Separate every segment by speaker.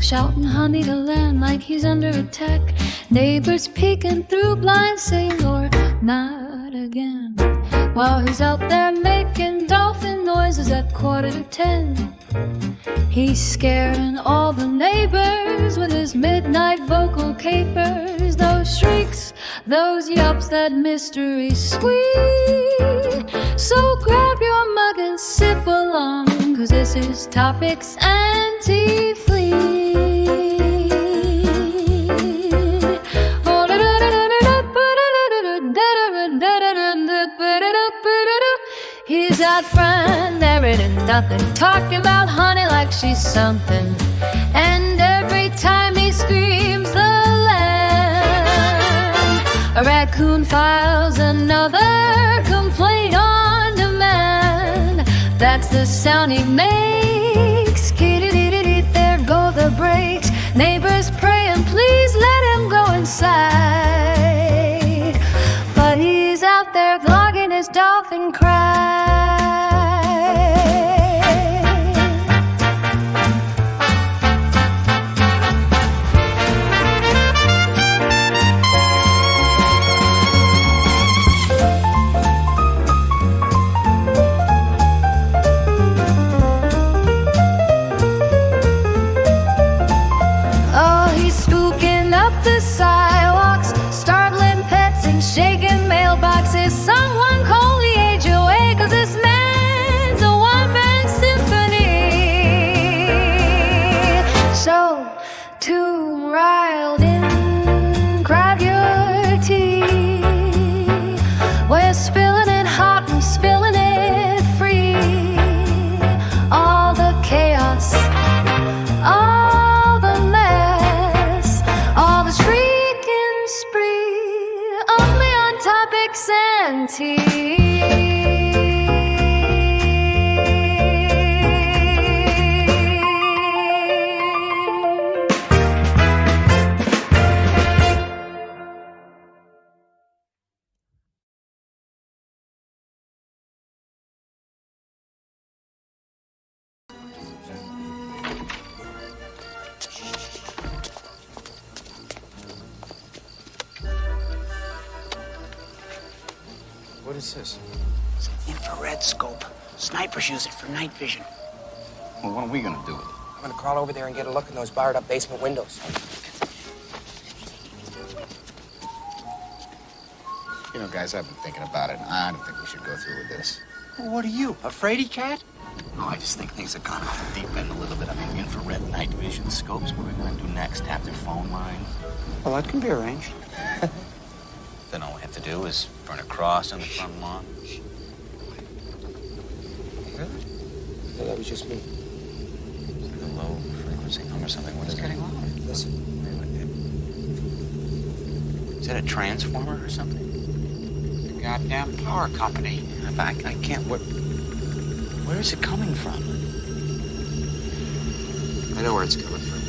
Speaker 1: shouting honey to land like he's under attack. Neighbors peeking through blinds saying, Lord, not again. While he's out there making dolphin noises at 9:45. He's scaring all the neighbors with his midnight vocal capers. Those shrieks, those yelps, that mystery squeak. So grab your mug and sip along, 'cause this is Topics Anti-Fleet. He's that friend, there ain't nothing, talking about honey like she's something. And every time he screams the lamb, a raccoon files another complaint on demand. That's the sound he makes. There go the brakes. Neighbors praying, please let him go inside. But he's out there vlogging his dolphin cry. Oh, he's spooking up the sidewalks, startling pets and shaking mailboxes. Someone call the HOA, 'cause this man's a one-man symphony. So, too riled in, grab your tea. We're spilling it hot and spilling it free. All the chaos, all the mess, all the shrieking spree, only on Topics Anti.
Speaker 2: What is this?
Speaker 3: It's an infrared scope. Snipers use it for night vision.
Speaker 2: Well, what are we gonna do with it?
Speaker 4: I'm gonna crawl over there and get a look in those barred up basement windows.
Speaker 2: You know, guys, I've been thinking about it, and I don't think we should go through with this.
Speaker 3: Well, what are you, a fraidy cat?
Speaker 2: No, I just think things have gone off the deep end a little bit. I mean, infrared night vision scopes. What are we gonna do next? Tap their phone line?
Speaker 3: Well, that can be arranged.
Speaker 2: Then all we have to do is burn a cross on the front lawn.
Speaker 4: Really? No, that was just me.
Speaker 2: A low frequency hum or something. What is
Speaker 3: It's
Speaker 2: it?
Speaker 3: getting louder.
Speaker 4: Listen.
Speaker 2: Is that a transformer or something?
Speaker 3: The goddamn power company.
Speaker 2: I can't. Where is it coming from?
Speaker 4: I know where it's coming from.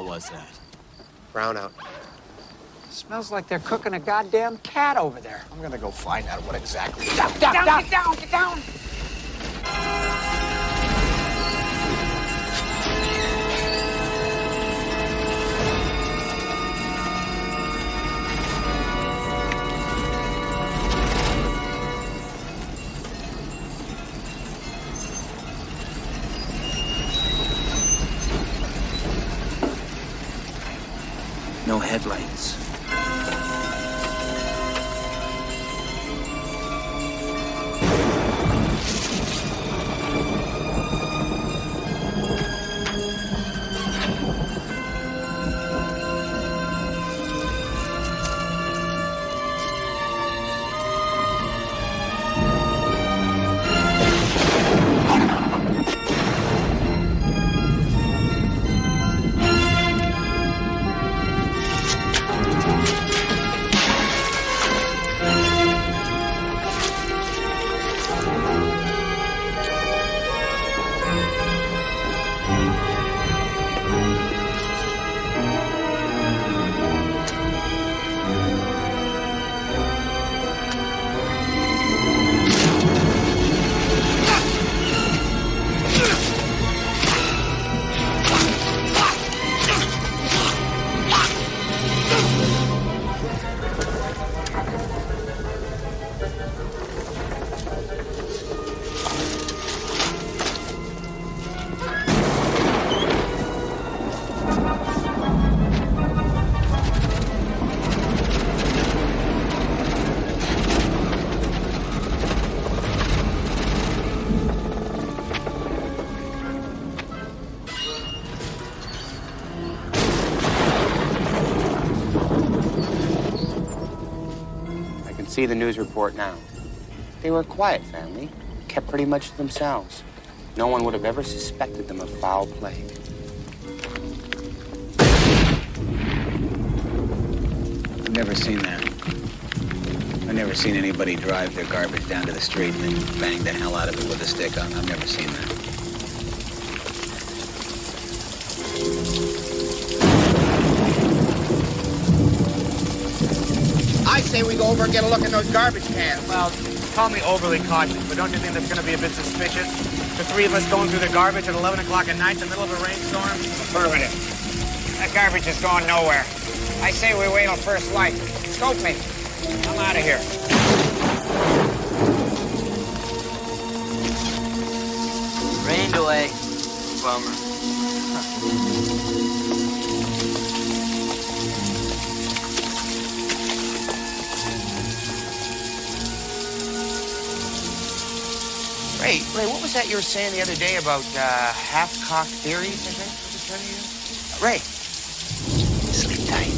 Speaker 2: Was that?
Speaker 4: Brownout.
Speaker 3: Smells like they're cooking a goddamn cat over there.
Speaker 2: I'm gonna go find out what exactly.
Speaker 3: Down, get down, get down!
Speaker 4: No headlights.
Speaker 2: See the news report now. They were a quiet family, kept pretty much to themselves. No one would have ever suspected them of foul play.
Speaker 5: I've never seen that. I've never seen anybody drive their garbage down to the street and then bang the hell out of it with a stick on. I've never seen that.
Speaker 6: I say we go over and get a look in those garbage cans.
Speaker 7: Well, call me overly cautious, but don't you think that's going to be a bit suspicious? The three of us going through the garbage at 11 o'clock at night in the middle of a rainstorm?
Speaker 6: Affirmative. That garbage is going nowhere. I say we wait till first light. Scope me. I'm out of here.
Speaker 8: Rained away. Bummer.
Speaker 6: Ray, what was that you were saying the other day about half-cocked theories, I think? Was it Ray, sleep tight.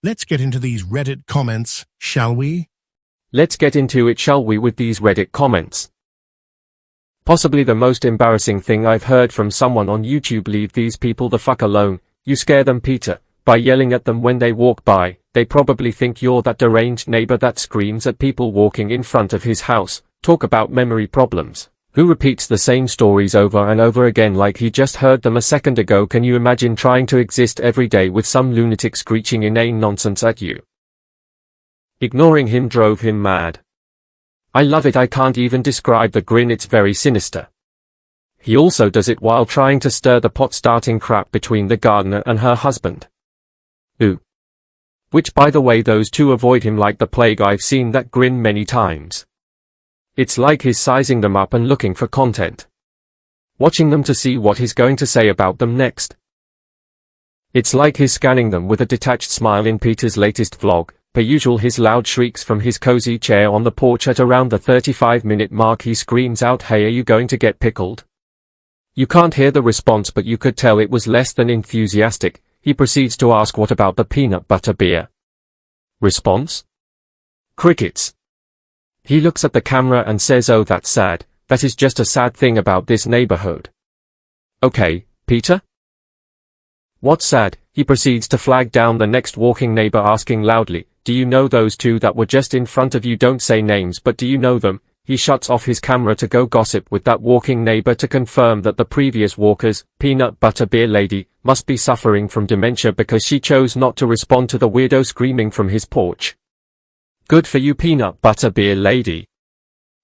Speaker 9: Let's get into these Reddit comments, shall we?
Speaker 10: Let's get into it, shall we, with these Reddit comments. Possibly the most embarrassing thing I've heard from someone on YouTube: leave these people the fuck alone. You scare them, Peter, by yelling at them when they walk by. They probably think you're that deranged neighbor that screams at people walking in front of his house. Talk about memory problems. Who repeats the same stories over and over again like he just heard them a second ago? Can you imagine trying to exist every day with some lunatic screeching inane nonsense at you? Ignoring him drove him mad. I love it. I can't even describe the grin, it's very sinister. He also does it while trying to stir the pot, starting crap between the gardener and her husband. Ooh. Which, by the way, those two avoid him like the plague. I've seen that grin many times. It's like he's sizing them up and looking for content. Watching them to see what he's going to say about them next. It's like he's scanning them with a detached smile. In Peter's latest vlog, per usual, his loud shrieks from his cozy chair on the porch at around the 35-minute mark. He screams out, "Hey, are you going to get pickled?" You can't hear the response, but you could tell it was less than enthusiastic. He proceeds to ask, "What about the peanut butter beer?" Response? Crickets. He looks at the camera and says, "Oh, that's sad. That is just a sad thing about this neighborhood." Okay, Peter? What's sad? He proceeds to flag down the next walking neighbor, asking loudly, "Do you know those two that were just in front of you? Don't say names, but do you know them?" He shuts off his camera to go gossip with that walking neighbor to confirm that the previous walker's peanut butter beer lady must be suffering from dementia because she chose not to respond to the weirdo screaming from his porch. Good for you, peanut butter beer lady.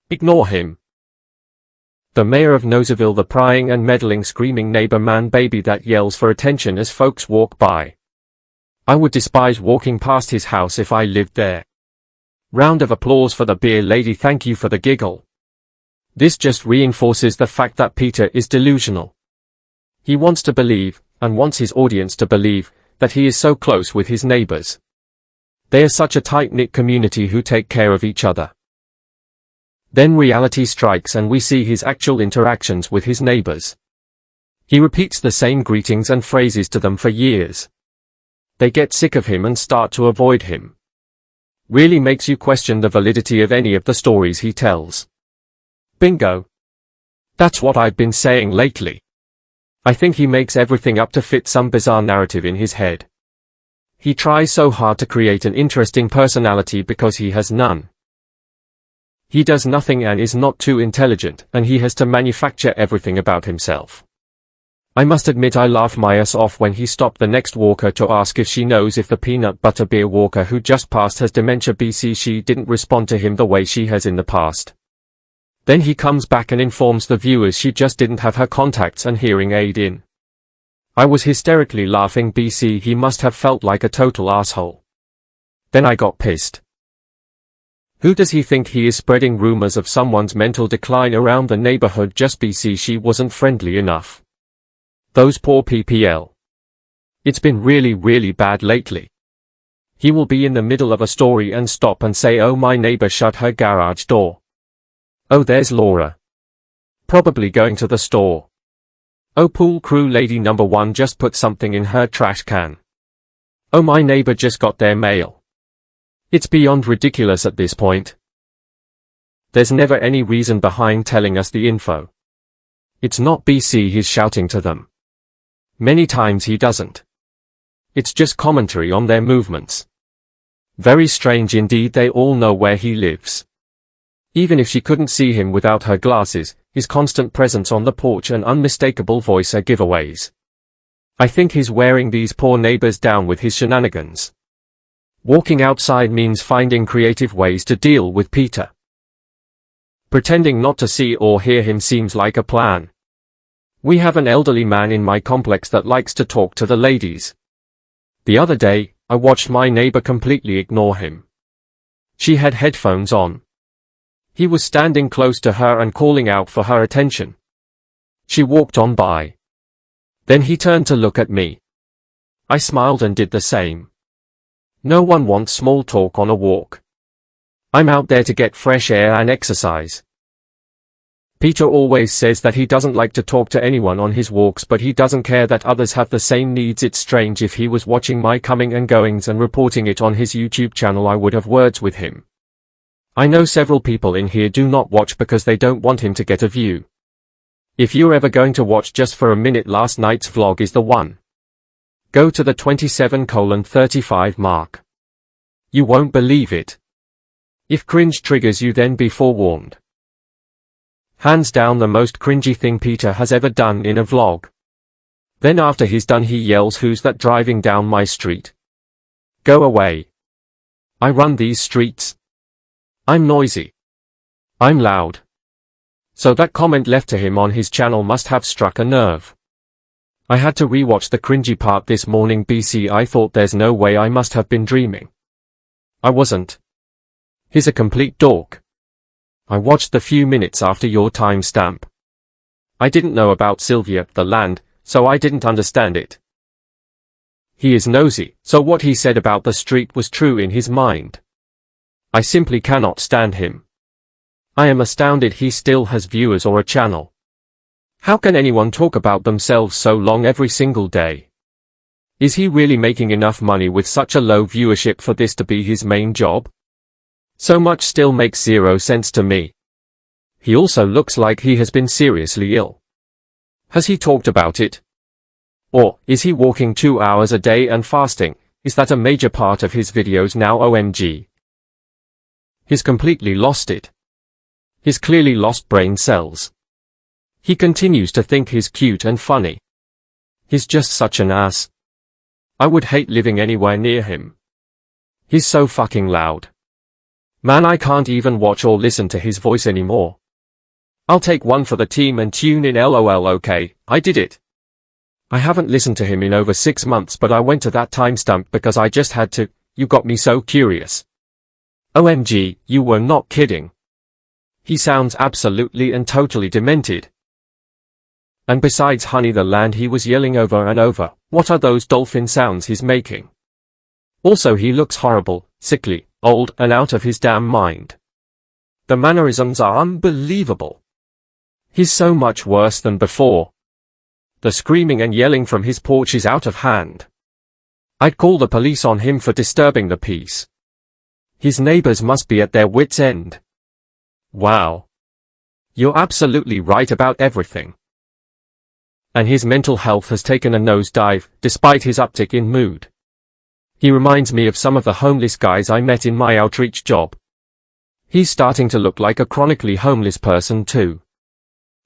Speaker 10: Ignore him. The mayor of Noseville, the prying and meddling screaming neighbor man baby that yells for attention as folks walk by. I would despise walking past his house if I lived there. Round of applause for the beer lady. Thank you for the giggle. This just reinforces the fact that Peter is delusional. He wants to believe, and wants his audience to believe, that he is so close with his neighbors. They are such a tight-knit community who take care of each other. Then reality strikes and we see his actual interactions with his neighbors. He repeats the same greetings and phrases to them for years. They get sick of him and start to avoid him. Really makes you question the validity of any of the stories he tells. Bingo. That's what I've been saying lately. I think he makes everything up to fit some bizarre narrative in his head. He tries so hard to create an interesting personality because he has none. He does nothing and is not too intelligent, and he has to manufacture everything about himself. I must admit I laughed my ass off when he stopped the next walker to ask if she knows if the peanut butter beer walker who just passed has dementia. BC she didn't respond to him the way she has in the past. Then he comes back and informs the viewers she just didn't have her contacts and hearing aid in. I was hysterically laughing. BC he must have felt like a total asshole. Then I got pissed. Who does he think he is, spreading rumors of someone's mental decline around the neighborhood? Just BC she wasn't friendly enough. Those poor PPL. It's been really bad lately. He will be in the middle of a story and stop and say, oh, my neighbor shut her garage door. Oh, there's Laura. Probably going to the store. Oh, pool crew lady number 1 just put something in her trash can. Oh, my neighbor just got their mail. It's beyond ridiculous at this point. There's never any reason behind telling us the info. It's not BC he's shouting to them. Many times he doesn't. It's just commentary on their movements. Very strange indeed. They all know where he lives. Even if she couldn't see him without her glasses, his constant presence on the porch and unmistakable voice are giveaways. I think he's wearing these poor neighbors down with his shenanigans. Walking outside means finding creative ways to deal with Peter. Pretending not to see or hear him seems like a plan. We have an elderly man in my complex that likes to talk to the ladies. The other day, I watched my neighbor completely ignore him. She had headphones on. He was standing close to her and calling out for her attention. She walked on by. Then he turned to look at me. I smiled and did the same. No one wants small talk on a walk. I'm out there to get fresh air and exercise. Peter always says that he doesn't like to talk to anyone on his walks, but he doesn't care that others have the same needs. It's strange, if he was watching my coming and goings and reporting it on his YouTube channel, I would have words with him. I know several people in here do not watch because they don't want him to get a view. If you're ever going to watch just for a minute, last night's vlog is the one. Go to the 27:35 mark. You won't believe it. If cringe triggers you, then be forewarned. Hands down the most cringy thing Peter has ever done in a vlog. Then after he's done he yells, "Who's that driving down my street? Go away. I run these streets. I'm noisy. I'm loud." So that comment left to him on his channel must have struck a nerve. I had to rewatch the cringy part this morning. BC I thought there's no way, I must have been dreaming. I wasn't. He's a complete dork. I watched the few minutes after your timestamp. I didn't know about Sylvia, the land, so I didn't understand it. He is nosy, so what he said about the street was true in his mind. I simply cannot stand him. I am astounded he still has viewers or a channel. How can anyone talk about themselves so long every single day? Is he really making enough money with such a low viewership for this to be his main job? So much still makes zero sense to me. He also looks like he has been seriously ill. Has he talked about it? Or, is he walking 2 hours a day and fasting? Is that a major part of his videos now? OMG. He's completely lost it. He's clearly lost brain cells. He continues to think he's cute and funny. He's just such an ass. I would hate living anywhere near him. He's so fucking loud. Man, I can't even watch or listen to his voice anymore. I'll take one for the team and tune in. LOL. Okay, I did it. I haven't listened to him in over 6 months, but I went to that timestamp because I just had to. You got me so curious. OMG, you were not kidding. He sounds absolutely and totally demented. And besides honey the land, he was yelling over and over, what are those dolphin sounds he's making? Also he looks horrible, sickly, old, and out of his damn mind. The mannerisms are unbelievable. He's so much worse than before. The screaming and yelling from his porch is out of hand. I'd call the police on him for disturbing the peace. His neighbors must be at their wits' end. Wow. You're absolutely right about everything. And his mental health has taken a nosedive, despite his uptick in mood. He reminds me of some of the homeless guys I met in my outreach job. He's starting to look like a chronically homeless person too.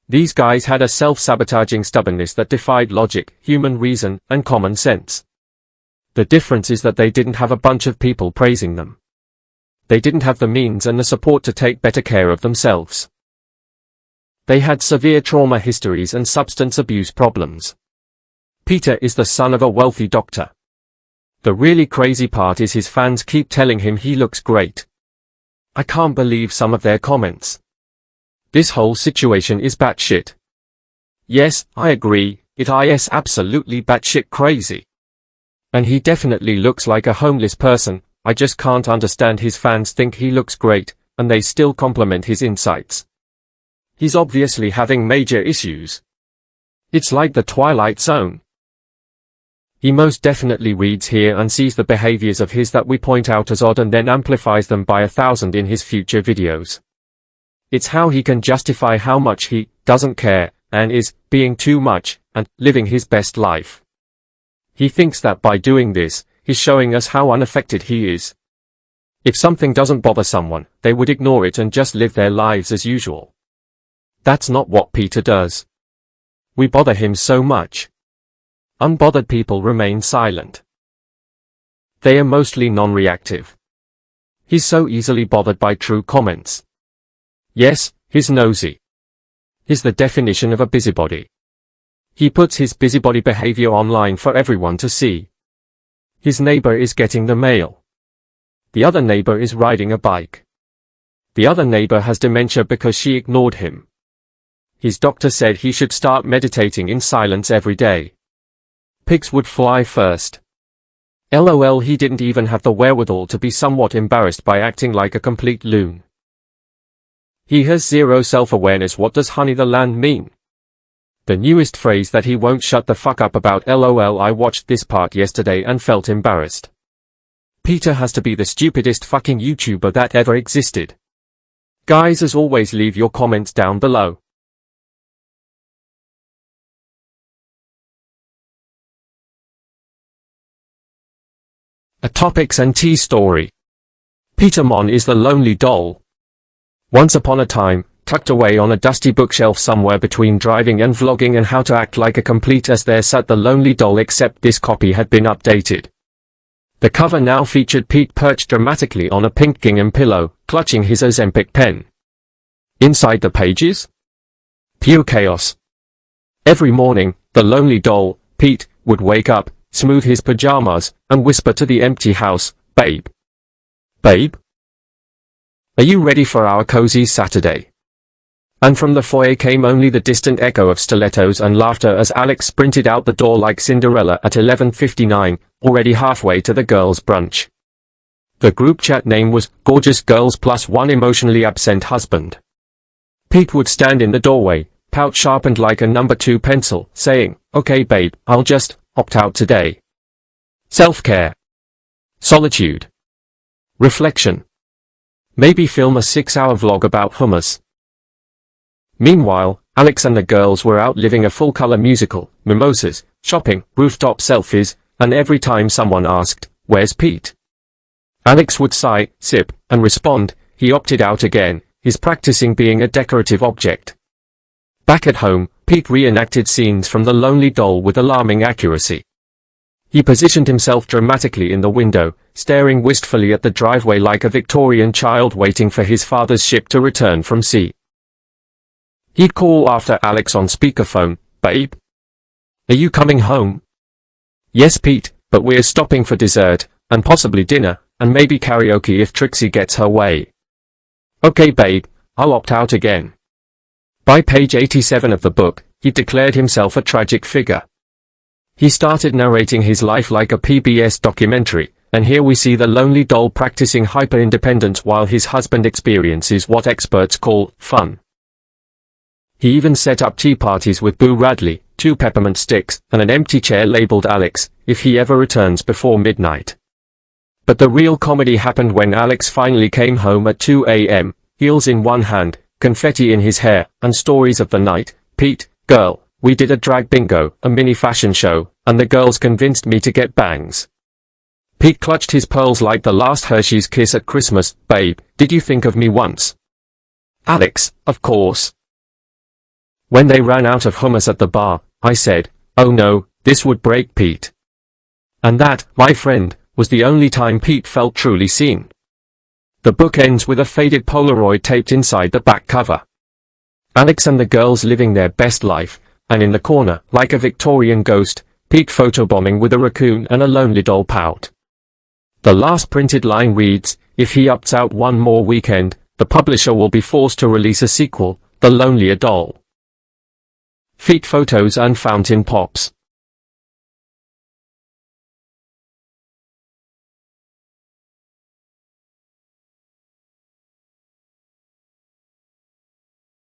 Speaker 10: These guys had a self-sabotaging stubbornness that defied logic, human reason, and common sense. The difference is that they didn't have a bunch of people praising them. They didn't have the means and the support to take better care of themselves. They had severe trauma histories and substance abuse problems. Peter is the son of a wealthy doctor. The really crazy part is his fans keep telling him he looks great. I can't believe some of their comments. This whole situation is batshit. Yes, I agree, it is absolutely batshit crazy. And he definitely looks like a homeless person. I just can't understand his fans think he looks great, and they still compliment his insights. He's obviously having major issues. It's like the Twilight Zone. He most definitely reads here and sees the behaviors of his that we point out as odd and then amplifies them by 1,000 in his future videos. It's how he can justify how much he doesn't care, and is being too much, and living his best life. He thinks that by doing this, he's showing us how unaffected he is. If something doesn't bother someone, they would ignore it and just live their lives as usual. That's not what Peter does. We bother him so much. Unbothered people remain silent. They are mostly non-reactive. He's so easily bothered by true comments. Yes, he's nosy. He's the definition of a busybody. He puts his busybody behavior online for everyone to see. His neighbor is getting the mail. The other neighbor is riding a bike. The other neighbor has dementia because she ignored him. His doctor said he should start meditating in silence every day. Pigs would fly first. LOL, he didn't even have the wherewithal to be somewhat embarrassed by acting like a complete loon. He has zero self-awareness. What does honey the land mean? The newest phrase that he won't shut the fuck up about. LOL, I watched this part yesterday and felt embarrassed. Peter has to be the stupidest fucking YouTuber that ever existed. Guys, as always, leave your comments down below. A Topics and Tea story. Peter Monn is the lonely doll. Once upon a time, tucked away on a dusty bookshelf somewhere between driving and vlogging and how to act like a complete ass, there sat the lonely doll, except this copy had been updated. The cover now featured Pete perched dramatically on a pink gingham pillow, clutching his Ozempic pen. Inside the pages? Pure chaos. Every morning, the lonely doll, Pete, would wake up, smooth his pajamas, and whisper to the empty house, "Babe. Babe? Are you ready for our cozy Saturday?" And from the foyer came only the distant echo of stilettos and laughter as Alex sprinted out the door like Cinderella at 11:59, already halfway to the girls' brunch. The group chat name was Gorgeous Girls Plus One Emotionally Absent Husband. Pete would stand in the doorway, pout sharpened like a number 2 pencil, saying, "Okay babe, I'll just opt out today." Self-care. Solitude. Reflection. Maybe film a 6-hour vlog about hummus. Meanwhile, Alex and the girls were out living a full-color musical, mimosas, shopping, rooftop selfies, and every time someone asked, "Where's Pete?" Alex would sigh, sip, and respond, "He opted out again, he's practicing being a decorative object." Back at home, Pete reenacted scenes from The Lonely Doll with alarming accuracy. He positioned himself dramatically in the window, staring wistfully at the driveway like a Victorian child waiting for his father's ship to return from sea. He'd call after Alex on speakerphone, "Babe? Are you coming home?" "Yes, Pete, but we're stopping for dessert, and possibly dinner, and maybe karaoke if Trixie gets her way." "Okay, babe, I'll opt out again." By page 87 of the book, he declared himself a tragic figure. He started narrating his life like a PBS documentary, and here we see the lonely doll practicing hyper-independence while his husband experiences what experts call fun. He even set up tea parties with Boo Radley, 2 peppermint sticks, and an empty chair labeled Alex, if he ever returns before midnight. But the real comedy happened when Alex finally came home at 2 a.m., heels in one hand, confetti in his hair, and stories of the night. Pete, girl, we did a drag bingo, a mini fashion show, and the girls convinced me to get bangs. Pete clutched his pearls like the last Hershey's kiss at Christmas. Babe, did you think of me once? Alex, of course. When they ran out of hummus at the bar, I said, oh no, this would break Pete. And that, my friend, was the only time Pete felt truly seen. The book ends with a faded Polaroid taped inside the back cover. Alex and the girls living their best life, and in the corner, like a Victorian ghost, Pete photobombing with a raccoon and a lonely doll pout. The last printed line reads, if he opts out one more weekend, the publisher will be forced to release a sequel, The Lonelier Doll. Feet photos and fountain pops.